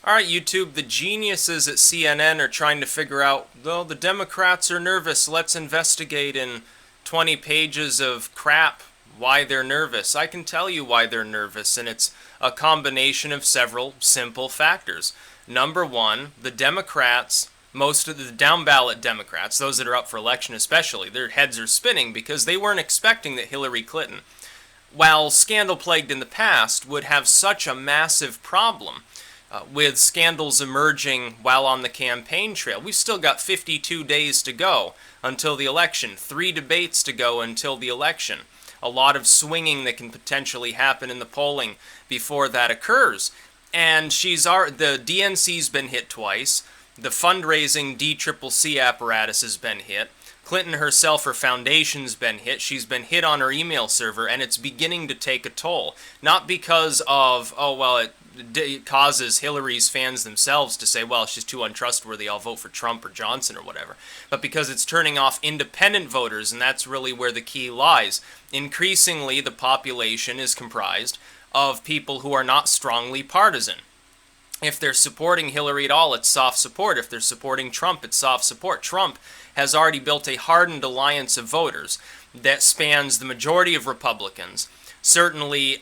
All right, YouTube, the geniuses at CNN are trying to figure out, well, the Democrats are nervous. Let's investigate in 20 pages of crap why they're nervous. I can tell you why they're nervous, and it's a combination of several simple factors. Number one, the Democrats, most of the down ballot Democrats, those that are up for election especially, their heads are spinning because they weren't expecting that Hillary Clinton, while scandal-plagued in the past, would have such a massive problem with scandals emerging while on the campaign trail. We've still got 52 days to go until the election, 3 debates to go until the election. A lot of swinging that can potentially happen in the polling before that occurs. And the DNC's been hit twice. The fundraising DCCC apparatus has been hit. Clinton herself, her foundation's been hit. She's been hit on her email server, and it's beginning to take a toll. Not because of, it causes Hillary's fans themselves to say, well, she's too untrustworthy, I'll vote for Trump or Johnson or whatever, but because it's turning off independent voters, and that's really where the key lies. Increasingly, the population is comprised of people who are not strongly partisan. If they're supporting Hillary at all, it's soft support. If they're supporting Trump, it's soft support. Trump has already built a hardened alliance of voters that spans the majority of Republicans, certainly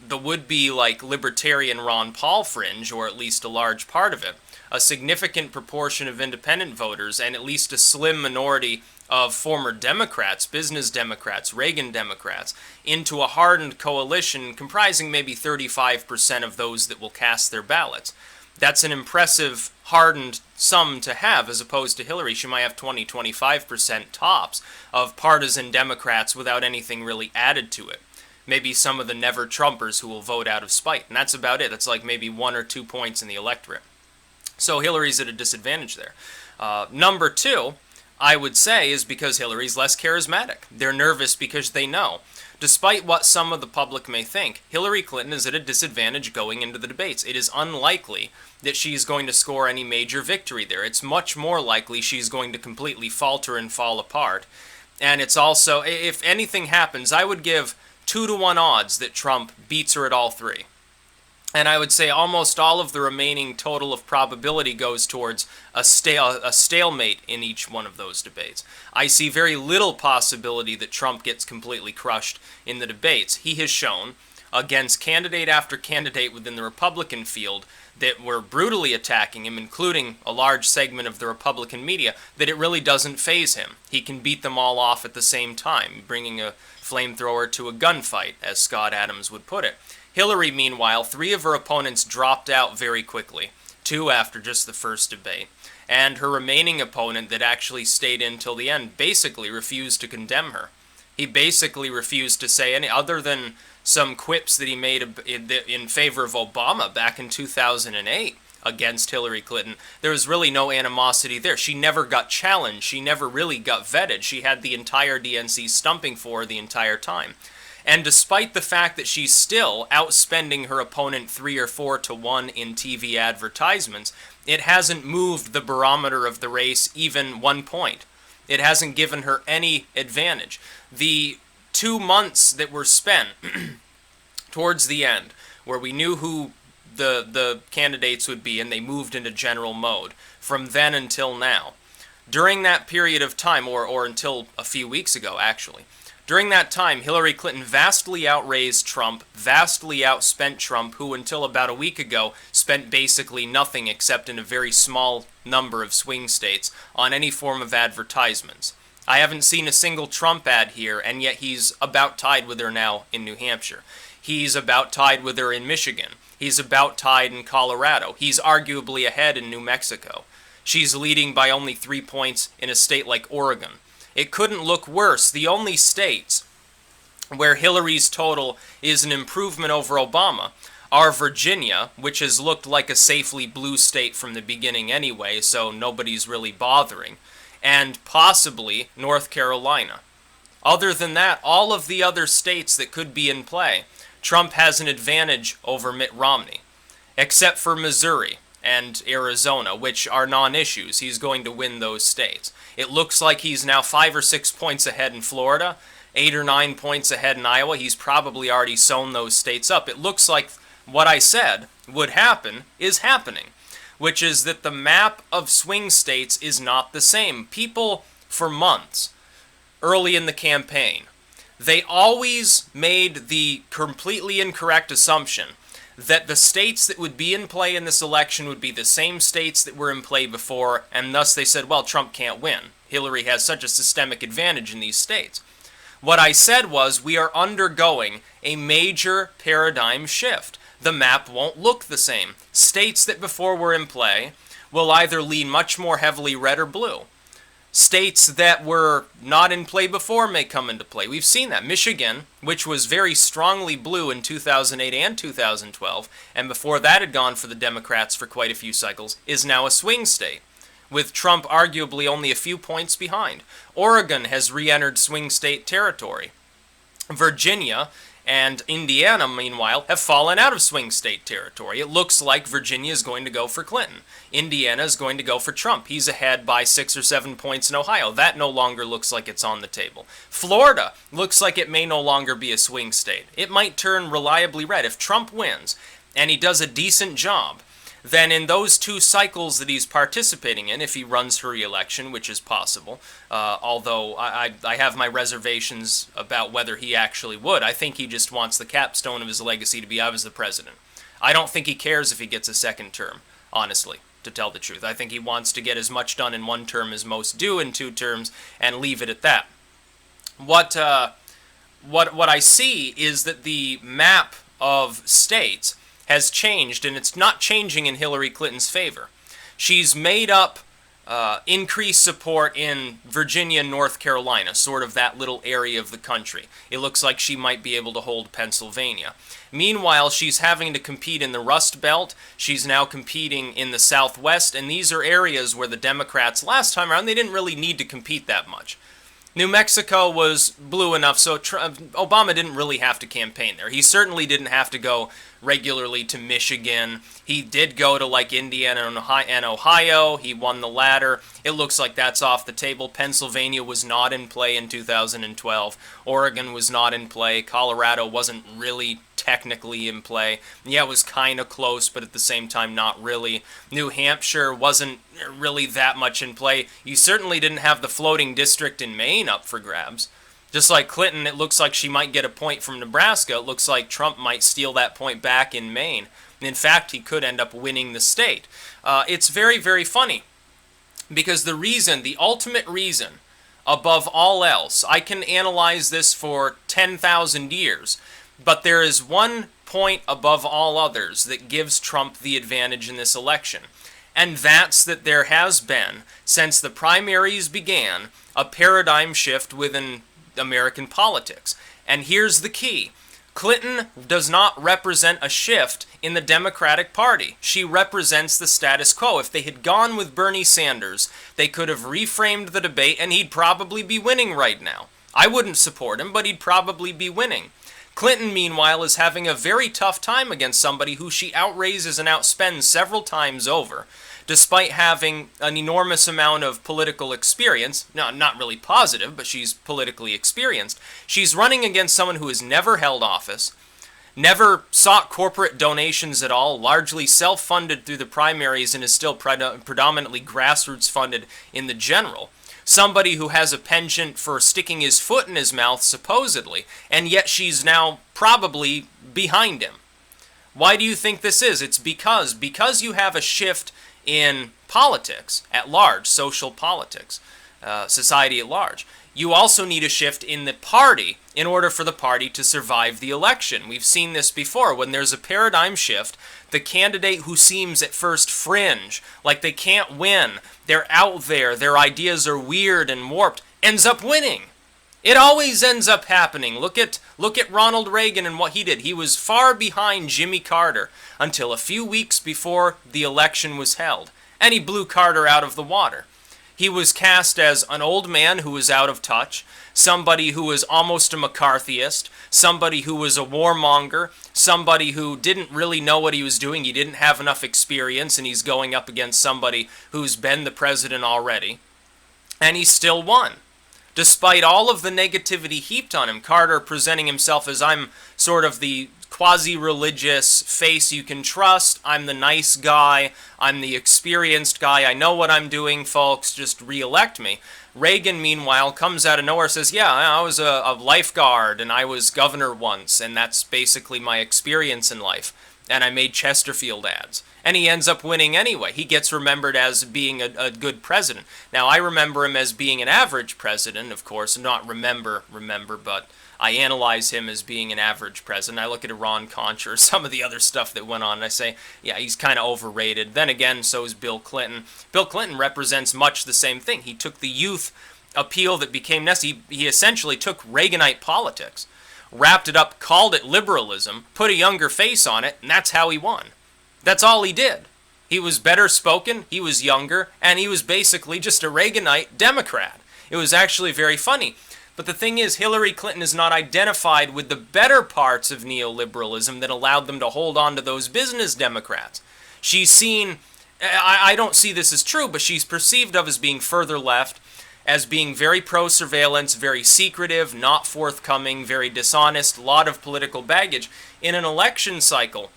the would-be libertarian Ron Paul fringe, or at least a large part of it, a significant proportion of independent voters, and at least a slim minority of former Democrats, business Democrats, Reagan Democrats, into a hardened coalition comprising maybe 35% of those that will cast their ballots. That's an impressive hardened sum to have, as opposed to Hillary. She might have 20-25% tops of partisan Democrats without anything really added to it. Maybe some of the never-Trumpers who will vote out of spite, and that's about it. That's like maybe 1 or 2 points in the electorate. So Hillary's at a disadvantage there. Number two, I would say, is because Hillary's less charismatic. They're nervous because they know. Despite what some of the public may think, Hillary Clinton is at a disadvantage going into the debates. It is unlikely that she's going to score any major victory there. It's much more likely she's going to completely falter and fall apart. And it's also, if anything happens, I would give 2-to-1 odds that Trump beats her at all three. And I would say almost all of the remaining total of probability goes towards a stalemate in each one of those debates. I see very little possibility that Trump gets completely crushed in the debates. He has shown, against candidate after candidate within the Republican field that were brutally attacking him, including a large segment of the Republican media, that it really doesn't faze him. He can beat them all off at the same time, bringing a flamethrower to a gunfight, as Scott Adams would put it. Hillary, meanwhile, 3 of her opponents dropped out very quickly, 2 after just the first debate, and her remaining opponent that actually stayed in till the end basically refused to condemn her. He basically refused to say any other than some quips that he made in favor of Obama back in 2008 against Hillary Clinton. There was really no animosity there. She never got challenged. She never really got vetted. She had the entire DNC stumping for her the entire time. And despite the fact that she's still outspending her opponent 3 or 4-to-1 in TV advertisements, it hasn't moved the barometer of the race even 1 point. It hasn't given her any advantage. The 2 months that were spent towards the end, where we knew who the candidates would be and they moved into general mode, from then until now, during that period of time, or until a few weeks ago actually, during that time, Hillary Clinton vastly outraised Trump, vastly outspent Trump, who until about a week ago spent basically nothing except in a very small number of swing states on any form of advertisements. I haven't seen a single Trump ad here, and yet he's about tied with her now in New Hampshire. He's about tied with her in Michigan. He's about tied in Colorado. He's arguably ahead in New Mexico. She's leading by only 3 points in a state like Oregon. It couldn't look worse. The only states where Hillary's total is an improvement over Obama are Virginia, which has looked like a safely blue state from the beginning anyway, so nobody's really bothering, and possibly North Carolina. Other than that, all of the other states that could be in play, Trump has an advantage over Mitt Romney, except for Missouri and Arizona, which are non-issues. He's going to win those states. It looks like he's now 5 or 6 points ahead in Florida, 8 or 9 points ahead in Iowa. He's probably already sewn those states up. It looks like what I said would happen is happening, which is that the map of swing states is not the same. People, for months, early in the campaign, they always made the completely incorrect assumption that the states that would be in play in this election would be the same states that were in play before, and thus they said, well, Trump can't win. Hillary has such a systemic advantage in these states. What I said was, we are undergoing a major paradigm shift. The map won't look the same. States that before were in play will either lean much more heavily red or blue. States that were not in play before may come into play. We've seen that. Michigan, which was very strongly blue in 2008 and 2012, and before that had gone for the Democrats for quite a few cycles, is now a swing state, with Trump arguably only a few points behind. Oregon has re-entered swing state territory. Virginia and Indiana, meanwhile, have fallen out of swing state territory. It looks like Virginia is going to go for Clinton. Indiana is going to go for Trump. He's ahead by 6 or 7 points in Ohio. That no longer looks like it's on the table. Florida looks like it may no longer be a swing state. It might turn reliably red. If Trump wins, and he does a decent job, then in those 2 cycles that he's participating in, if he runs for re-election, which is possible, although I have my reservations about whether he actually would. I think he just wants the capstone of his legacy to be, I was the president. I don't think he cares if he gets a second term, honestly, to tell the truth. I think he wants to get as much done in 1 term as most do in 2 terms and leave it at that. What I see is that the map of states has changed, and it's not changing in Hillary Clinton's favor. She's made up increased support in Virginia and North Carolina, sort of that little area of the country. It looks like she might be able to hold Pennsylvania. Meanwhile, she's having to compete in the Rust Belt. She's now competing in the Southwest, and these are areas where the Democrats, last time around, they didn't really need to compete that much. New Mexico was blue enough, so Obama didn't really have to campaign there. He certainly didn't have to go regularly to Michigan. He did go to like Indiana and Ohio. He won the latter. It looks like that's off the table. Pennsylvania was not in play in 2012. Oregon was not in play. Colorado wasn't really technically in play. Yeah, it was kind of close, but at the same time, not really. New Hampshire wasn't really that much in play. You certainly didn't have the floating district in Maine up for grabs. Just like Clinton, it looks like she might get a point from Nebraska. It looks like Trump might steal that point back in Maine. In fact, he could end up winning the state. It's very, very funny, because the ultimate reason, above all else, I can analyze this for 10,000 years, but there is one point above all others that gives Trump the advantage in this election. And that's that there has been, since the primaries began, a paradigm shift within American politics. And here's the key. Clinton does not represent a shift in the Democratic Party. She represents the status quo. If they had gone with Bernie Sanders, they could have reframed the debate and he'd probably be winning right now. I wouldn't support him, but he'd probably be winning. Clinton, meanwhile, is having a very tough time against somebody who she outraises and outspends several times over, despite having an enormous amount of political experience. No, not really positive, but she's politically experienced. She's running against someone who has never held office, never sought corporate donations at all, largely self-funded through the primaries, and is still predominantly grassroots funded in the general. Somebody who has a penchant for sticking his foot in his mouth, supposedly, and yet she's now probably behind him. Why do you think this is? It's because you have a shift in politics at large, social politics, society at large. You also need a shift in the party in order for the party to survive the election. We've seen this before. When there's a paradigm shift, the candidate who seems at first fringe, like they can't win, they're out there, their ideas are weird and warped, ends up winning. It always ends up happening. Look at Ronald Reagan and what he did. He was far behind Jimmy Carter until a few weeks before the election was held, and he blew Carter out of the water. He was cast as an old man who was out of touch, somebody who was almost a McCarthyist, somebody who was a warmonger, somebody who didn't really know what he was doing. He didn't have enough experience, and he's going up against somebody who's been the president already. And he still won. Despite all of the negativity heaped on him, Carter presenting himself as, I'm sort of the quasi-religious face you can trust. I'm the nice guy. I'm the experienced guy. I know what I'm doing, folks. Just re-elect me. Reagan, meanwhile, comes out of nowhere, says, yeah, I was a lifeguard, and I was governor once, and that's basically my experience in life. And I made Chesterfield ads. And he ends up winning anyway. He gets remembered as being a good president. Now, I remember him as being an average president, of course, not remember, but I analyze him as being an average president. I look at Iran Contra or some of the other stuff that went on, and I say, yeah, he's kind of overrated. Then again, so is Bill Clinton. Bill Clinton represents much the same thing. He took the youth appeal that became necessary. He essentially took Reaganite politics, wrapped it up, called it liberalism, put a younger face on it, and that's how he won. That's all he did. He was better spoken, he was younger, and he was basically just a Reaganite Democrat. It was actually very funny. But the thing is, Hillary Clinton is not identified with the better parts of neoliberalism that allowed them to hold on to those business Democrats. She's seen, I don't see this as true, but she's perceived of as being further left, as being very pro-surveillance, very secretive, not forthcoming, very dishonest, a lot of political baggage. In an election cycle,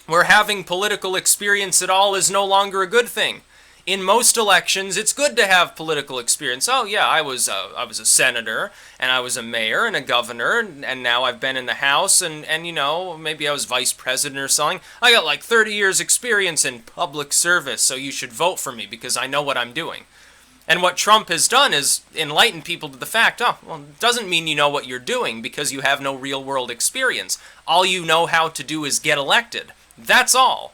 where having political experience at all is no longer a good thing. In most elections, it's good to have political experience. Oh yeah, I was a senator, and I was a mayor and a governor, and now I've been in the House, and you know, maybe I was vice president or something. I got like 30 years experience in public service, so you should vote for me because I know what I'm doing. And what Trump has done is enlighten people to the fact, oh, well, it doesn't mean you know what you're doing because you have no real-world experience. All you know how to do is get elected. That's all.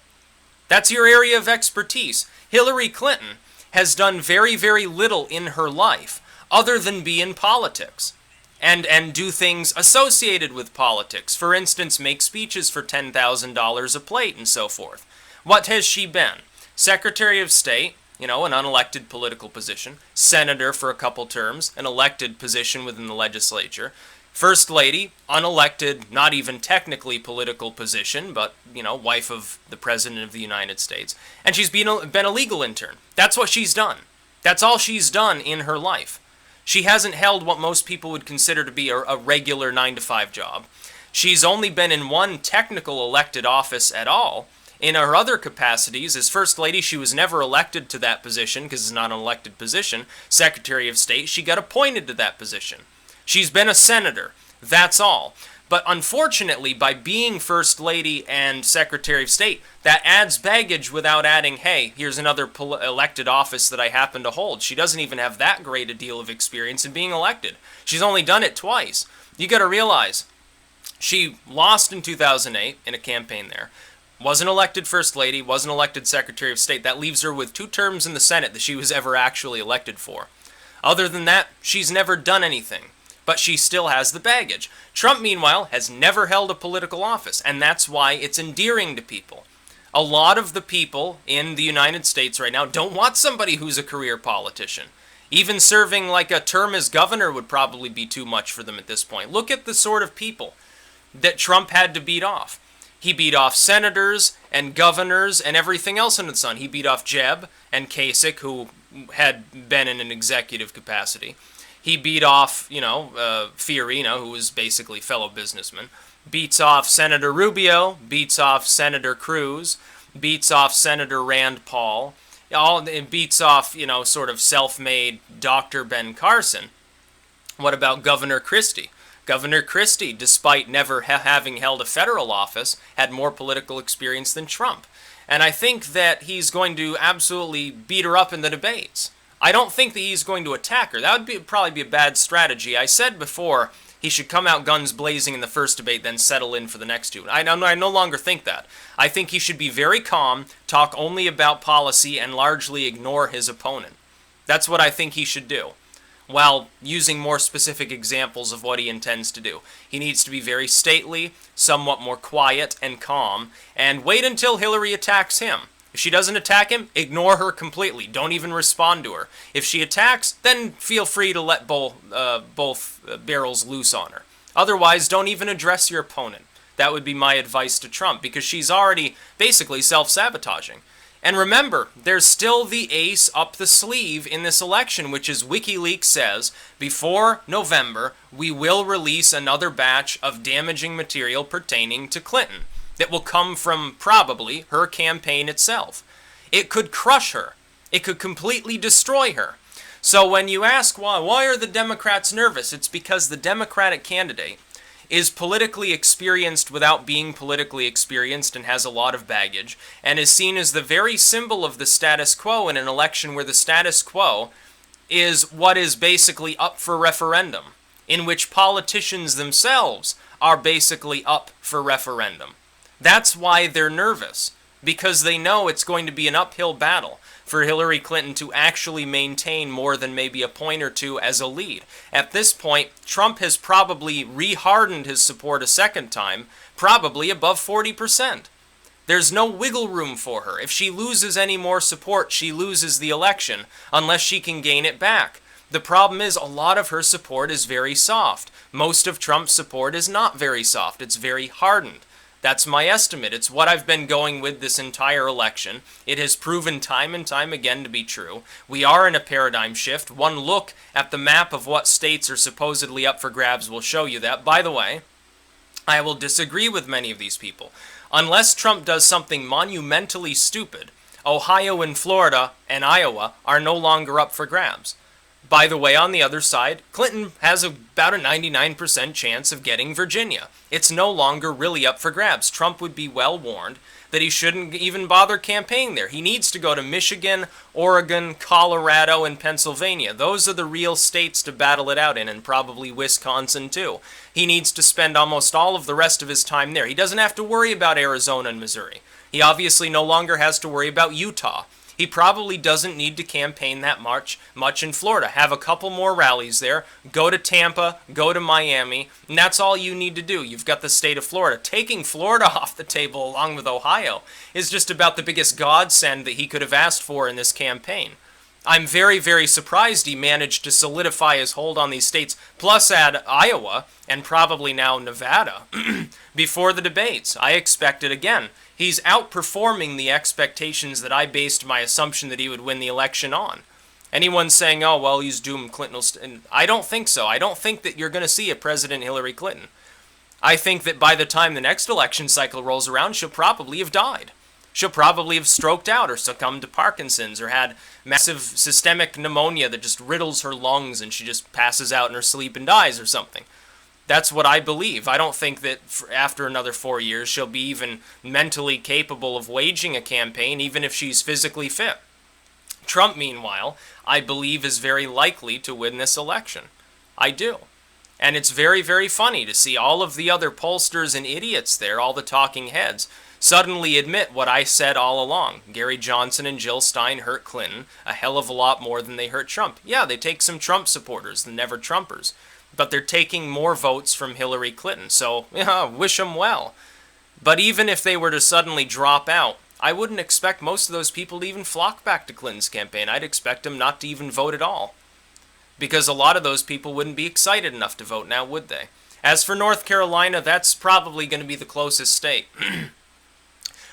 That's your area of expertise. Hillary Clinton has done very, very little in her life other than be in politics and do things associated with politics. For instance, make speeches for $10,000 a plate and so forth. What has she been? Secretary of State, you know, an unelected political position. Senator for a couple terms, an elected position within the legislature. First Lady, unelected, not even technically political position, but, you know, wife of the President of the United States. And she's been a legal intern. That's what she's done. That's all she's done in her life. She hasn't held what most people would consider to be a regular 9-to-5 job. She's only been in one technical elected office at all. In her other capacities, as First Lady, she was never elected to that position because it's not an elected position. Secretary of State, she got appointed to that position. She's been a senator. That's all. But unfortunately, by being First Lady and Secretary of State, that adds baggage without adding, hey, here's another elected office that I happen to hold. She doesn't even have that great a deal of experience in being elected. She's only done it twice. You got to realize, she lost in 2008 in a campaign there. Wasn't elected First Lady, wasn't elected Secretary of State. That leaves her with 2 terms in the Senate that she was ever actually elected for. Other than that, she's never done anything. But she still has the baggage. Trump, meanwhile, has never held a political office, and that's why it's endearing to people. A lot of the people in the United States right now don't want somebody who's a career politician. Even serving like a term as governor would probably be too much for them at this point. Look at the sort of people that Trump had to beat off. He beat off senators and governors and everything else under the sun. He beat off Jeb and Kasich, who had been in an executive capacity. He beat off, you know, Fiorina, who was basically fellow businessman. Beats off Senator Rubio, beats off Senator Cruz, beats off Senator Rand Paul. It beats off, you know, sort of self-made Dr. Ben Carson. What about Governor Christie? Governor Christie, despite never having held a federal office, had more political experience than Trump. And I think that he's going to absolutely beat her up in the debates. I don't think that he's going to attack her. That would probably be a bad strategy. I said before he should come out guns blazing in the first debate, then settle in for the next 2. I no longer think that. I think he should be very calm, talk only about policy, and largely ignore his opponent. That's what I think he should do, while using more specific examples of what he intends to do. He needs to be very stately, somewhat more quiet and calm, and wait until Hillary attacks him. If she doesn't attack him, ignore her completely. Don't even respond to her. If she attacks, then feel free to let both barrels loose on her. Otherwise, don't even address your opponent. That would be my advice to Trump, because she's already basically self-sabotaging. And remember, there's still the ace up the sleeve in this election, which is WikiLeaks says before November, we will release another batch of damaging material pertaining to Clinton that will come from probably her campaign itself. It could crush her. It could completely destroy her. So when you ask why are the Democrats nervous, it's because the Democratic candidate is politically experienced without being politically experienced and has a lot of baggage, and is seen as the very symbol of the status quo in an election where the status quo is what is basically up for referendum, in which politicians themselves are basically up for referendum. That's why they're nervous, because they know it's going to be an uphill battle for Hillary Clinton to actually maintain more than maybe a point or two as a lead. At this point, Trump has probably re-hardened his support a second time, probably above 40%. There's no wiggle room for her. If she loses any more support, she loses the election, unless she can gain it back. The problem is a lot of her support is very soft. Most of Trump's support is not very soft. It's very hardened. That's my estimate. It's what I've been going with this entire election. It has proven time and time again to be true. We are in a paradigm shift. One look at the map of what states are supposedly up for grabs will show you that. By the way, I will disagree with many of these people. Unless Trump does something monumentally stupid, Ohio and Florida and Iowa are no longer up for grabs. By the way, on the other side, Clinton has about a 99% chance of getting Virginia. It's no longer really up for grabs. Trump would be well warned that he shouldn't even bother campaigning there. He needs to go to Michigan, Oregon, Colorado, and Pennsylvania. Those are the real states to battle it out in, and probably Wisconsin too. He needs to spend almost all of the rest of his time there. He doesn't have to worry about Arizona and Missouri. He obviously no longer has to worry about Utah. He probably doesn't need to campaign that much in Florida. Have a couple more rallies there, go to Tampa, go to Miami, and that's all you need to do. You've got the state of Florida. Taking Florida off the table along with Ohio is just about the biggest godsend that he could have asked for in this campaign. I'm very, very surprised he managed to solidify his hold on these states, plus add Iowa and probably now Nevada before the debates. I expected, again, he's outperforming the expectations that I based my assumption that he would win the election on. Anyone saying, oh, well, he's doomed, Clinton will I don't think so. I don't think that you're going to see a President Hillary Clinton. I think that by the time the next election cycle rolls around, she'll probably have died. She'll probably have stroked out or succumbed to Parkinson's or had massive systemic pneumonia that just riddles her lungs and she just passes out in her sleep and dies or something. That's what I believe. I don't think that after another 4 years she'll be even mentally capable of waging a campaign, even if she's physically fit. Trump, meanwhile, I believe is very likely to win this election. I do. And it's very, very funny to see all of the other pollsters and idiots there, all the talking heads, suddenly admit what I said all along. Gary Johnson and Jill Stein hurt Clinton a hell of a lot more than they hurt Trump. Yeah, they take some Trump supporters, the never-Trumpers, but they're taking more votes from Hillary Clinton, so yeah, wish them well. But even if they were to suddenly drop out, I wouldn't expect most of those people to even flock back to Clinton's campaign. I'd expect them not to even vote at all, because a lot of those people wouldn't be excited enough to vote now, would they? As for North Carolina, that's probably going to be the closest state.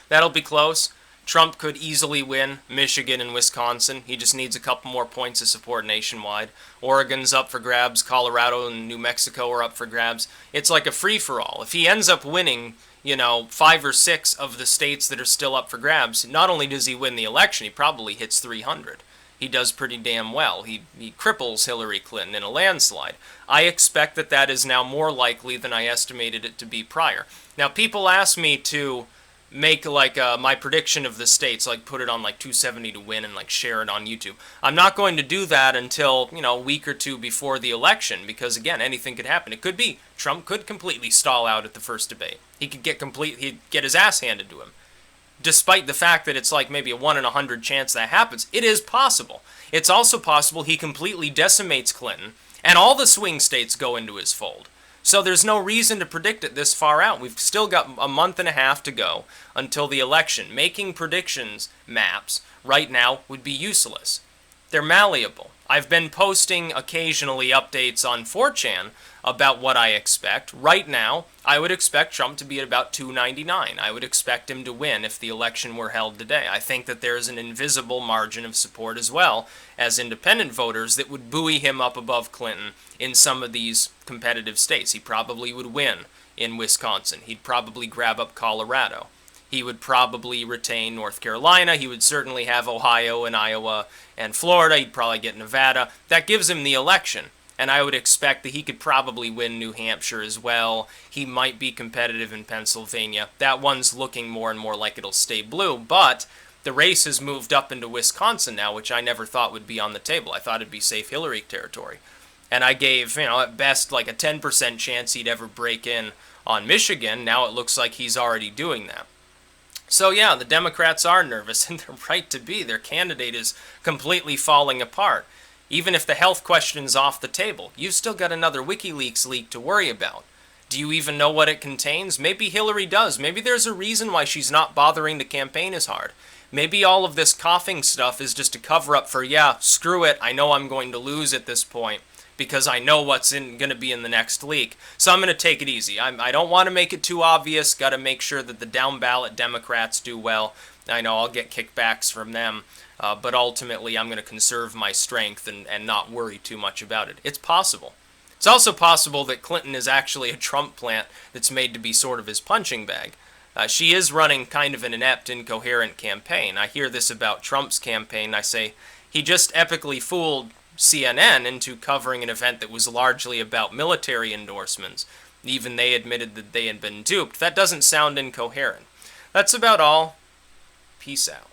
That'll be close. Trump could easily win Michigan and Wisconsin. He just needs a couple more points of support nationwide. Oregon's up for grabs. Colorado and New Mexico are up for grabs. It's like a free-for-all. If he ends up winning, 5 or 6 of the states that are still up for grabs, not only does he win the election, he probably hits 300. He does pretty damn well. He cripples Hillary Clinton in a landslide. I expect that that is now more likely than I estimated it to be prior. Now, people ask me to make my prediction of the states, put it on 270 to win and share it on YouTube. I'm not going to do that until, a week or two before the election, because again, anything could happen. It could be Trump could completely stall out at the first debate. He'd get his ass handed to him. Despite the fact that it's maybe a 1 in 100 chance that happens, it is possible. It's also possible he completely decimates Clinton and all the swing states go into his fold. So there's no reason to predict it this far out. We've still got a month and a half to go until the election. Making predictions maps right now would be useless. they're malleable. I've been posting occasionally updates on 4chan about what I expect. Right now, I would expect Trump to be at about 299. I would expect him to win if the election were held today. I think that there's an invisible margin of support as well as independent voters that would buoy him up above Clinton in some of these competitive states. He probably would win in Wisconsin. He'd probably grab up Colorado. He would probably retain North Carolina. He would certainly have Ohio and Iowa and Florida. He'd probably get Nevada. That gives him the election. And I would expect that he could probably win New Hampshire as well. He might be competitive in Pennsylvania. That one's looking more and more like it'll stay blue. But the race has moved up into Wisconsin now, which I never thought would be on the table. I thought it'd be safe Hillary territory. And I gave, at best, like a 10% chance he'd ever break in on Michigan. Now it looks like he's already doing that. So yeah, the Democrats are nervous, and they're right to be. Their candidate is completely falling apart. Even if the health question's off the table, you've still got another WikiLeaks leak to worry about. Do you even know what it contains? Maybe Hillary does. Maybe there's a reason why she's not bothering to campaign as hard. Maybe all of this coughing stuff is just a cover-up for, yeah, screw it, I know I'm going to lose at this point, because I know what's going to be in the next leak. So I'm going to take it easy. I don't want to make it too obvious. Got to make sure that the down-ballot Democrats do well. I know I'll get kickbacks from them, but ultimately I'm going to conserve my strength and not worry too much about it. It's possible. It's also possible that Clinton is actually a Trump plant that's made to be sort of his punching bag. She is running kind of an inept, incoherent campaign. I hear this about Trump's campaign. I say, he just epically fooled CNN into covering an event that was largely about military endorsements. Even they admitted that they had been duped. That doesn't sound incoherent. That's about all. Peace out.